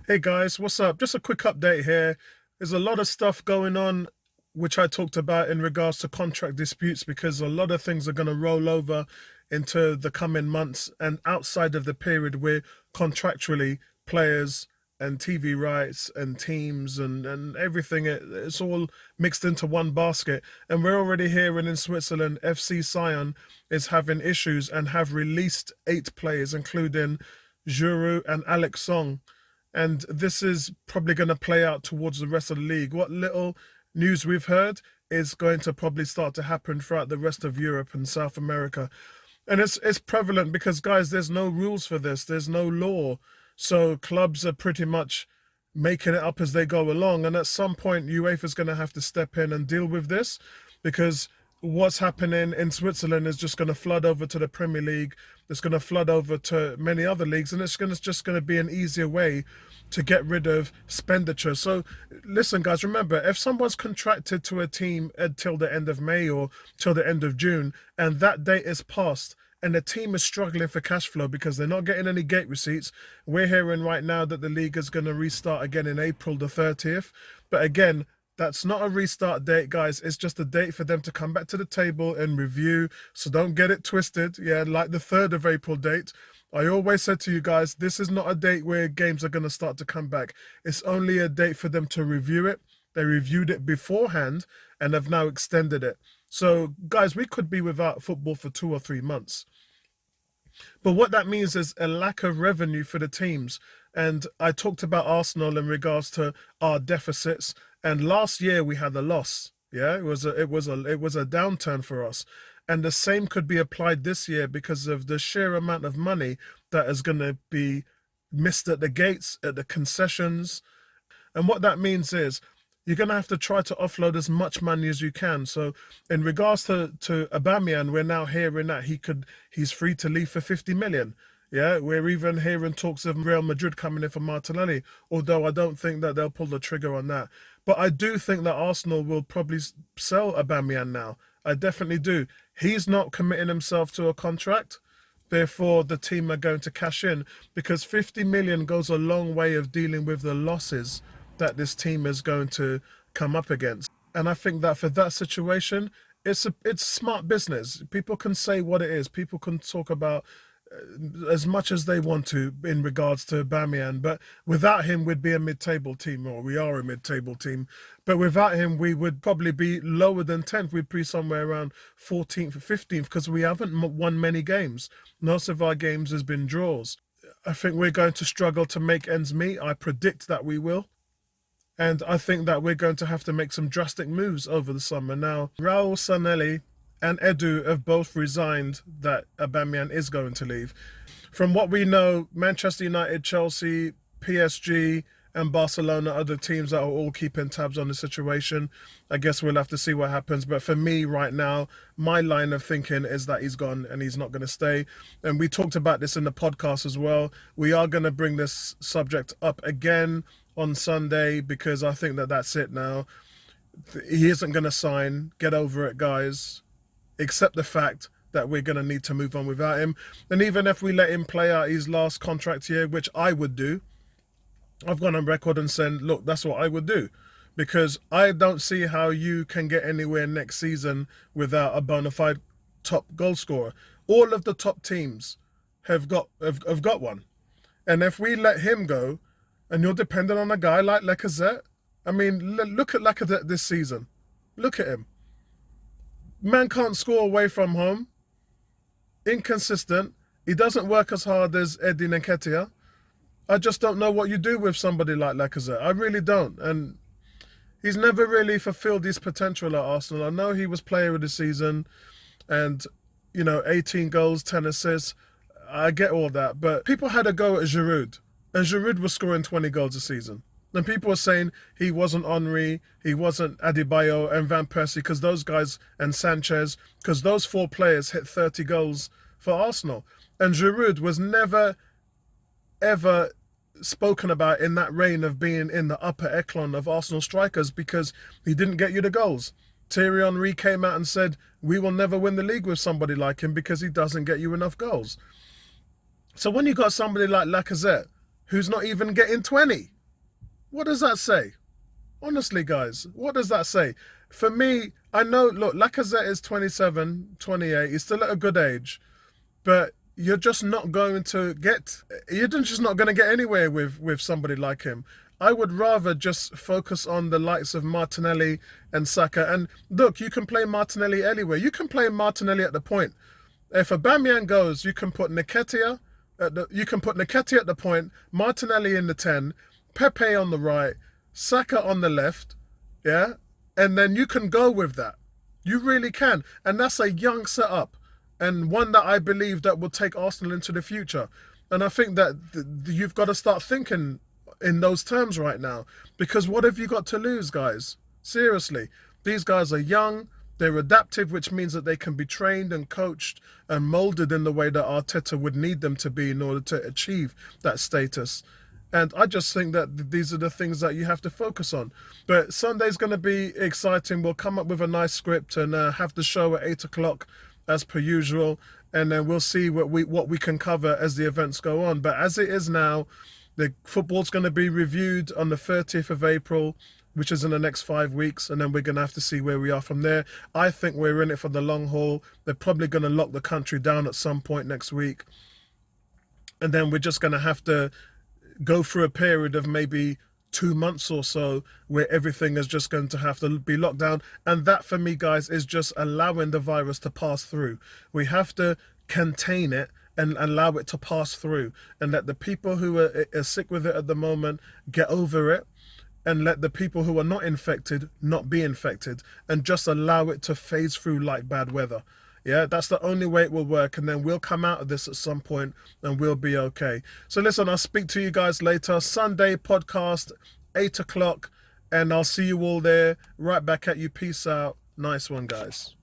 Hey guys, what's up? Just a quick update here. There's a lot of stuff going on, which I talked about in regards to contract disputes, because a lot of things are going to roll over into the coming months and outside of the period where contractually players and TV rights and teams and everything, it's all mixed into one basket. And we're already hearing in Switzerland, FC Sion is having issues and have released 8 players, including Djourou and Alex Song, and this is probably going to play out towards the rest of the league. What little news we've heard is going to probably start to happen throughout the rest of Europe and South America. And it's prevalent because, guys, there's no rules for this. There's no law. So clubs are pretty much making it up as they go along. And at some point, UEFA is going to have to step in and deal with this, because what's happening in Switzerland is just going to flood over to the Premier League. It's going to flood over to many other leagues, and it's just going to be an easier way to get rid of expenditure. So listen, guys, remember, if someone's contracted to a team until the end of May or till the end of June, and that date is passed, and the team is struggling for cash flow because they're not getting any gate receipts. We're hearing right now that the league is going to restart again in April the 30th. But again, that's not a restart date, guys. It's just a date for them to come back to the table and review. So don't get it twisted. Yeah, like the 3rd of April date. I always said to you guys, this is not a date where games are going to start to come back. It's only a date for them to review it. They reviewed it beforehand and have now extended it. So, guys, we could be without football for 2 or 3 months. But what that means is a lack of revenue for the teams. And I talked about Arsenal in regards to our deficits. And last year we had a loss. Yeah, it was a downturn for us. And the same could be applied this year because of the sheer amount of money that is going to be missed at the gates, at the concessions. And what that means is you're going to have to try to offload as much money as you can. So in regards to Aubameyang, we're now hearing that he's free to leave for 50 million. Yeah, we're even hearing talks of Real Madrid coming in for Martinelli, although I don't think that they'll pull the trigger on that. But I do think that Arsenal will probably sell Aubameyang now. I definitely do. He's not committing himself to a contract. Therefore, the team are going to cash in, because 50 million goes a long way of dealing with the losses that this team is going to come up against. And I think that for that situation, it's smart business. People can say what it is. People can talk about as much as they want to in regards to Aubameyang, but without him we'd be a mid-table team, or we are a mid-table team, but without him we would probably be lower than 10th. We'd be somewhere around 14th or 15th, because we haven't won many games. Most of our games has been draws. I think we're going to struggle to make ends meet. I predict that we will. And I think that we're going to have to make some drastic moves over the summer. Now, Raul Sanelli and Edu have both resigned that Aubameyang is going to leave. From what we know, Manchester United, Chelsea, PSG and Barcelona are the teams that are all keeping tabs on the situation. I guess we'll have to see what happens. But for me right now, my line of thinking is that he's gone and he's not going to stay. And we talked about this in the podcast as well. We are going to bring this subject up again on Sunday, because I think that that's it now. He isn't going to sign. Get over it, guys. Accept the fact that we're going to need to move on without him. And even if we let him play out his last contract here, which I would do, I've gone on record and said, look, that's what I would do. Because I don't see how you can get anywhere next season without a bona fide top goal scorer. All of the top teams have got one. And if we let him go, and you're dependent on a guy like Lacazette, I mean, look at Lacazette this season. Look at him. Man can't score away from home. Inconsistent. He doesn't work as hard as Eddie Nketiah. I just don't know what you do with somebody like Lacazette. I really don't. And he's never really fulfilled his potential at Arsenal. I know he was player of the season and, 18 goals, 10 assists. I get all that. But people had a go at Giroud. And Giroud was scoring 20 goals a season. And people were saying he wasn't Henry, he wasn't Adebayo and Van Persie, because those guys, and Sanchez, because those 4 players hit 30 goals for Arsenal. And Giroud was never, ever spoken about in that reign of being in the upper echelon of Arsenal strikers, because he didn't get you the goals. Thierry Henry came out and said, we will never win the league with somebody like him because he doesn't get you enough goals. So when you got somebody like Lacazette, who's not even getting 20, What does that say? Honestly, guys, what does that say? For me, I know, look, Lacazette is 27, 28. He's still at a good age, but you're just not going to get, you're just not going to get anywhere with somebody like him. I would rather just focus on the likes of Martinelli and Saka. And look, you can play Martinelli anywhere. You can play Martinelli at the point. If Aubameyang goes, you can put Nketiah at the point, Martinelli in the 10, Pepe on the right, Saka on the left, yeah? And then you can go with that. You really can. And that's a young setup, and one that I believe that will take Arsenal into the future. And I think that you've got to start thinking in those terms right now, because what have you got to lose, guys? Seriously, these guys are young, they're adaptive, which means that they can be trained and coached and molded in the way that Arteta would need them to be in order to achieve that status. And I just think that these are the things that you have to focus on. But Sunday's going to be exciting. We'll come up with a nice script and have the show at 8 o'clock as per usual. And then we'll see what we can cover as the events go on. But as it is now, the football's going to be reviewed on the 30th of April, which is in the next 5 weeks, and then we're going to have to see where we are from there. I think we're in it for the long haul. They're probably going to lock the country down at some point next week. And then we're just going to have to go through a period of maybe 2 months or so where everything is just going to have to be locked down. And that, for me, guys, is just allowing the virus to pass through. We have to contain it and allow it to pass through, and let the people who are sick with it at the moment get over it, and let the people who are not infected not be infected, and just allow it to phase through like bad weather. Yeah, that's the only way it will work, and then we'll come out of this at some point and we'll be okay. So listen, I'll speak to you guys later. Sunday podcast, 8 o'clock, and I'll see you all there. Right back at you. Peace out. Nice one, guys.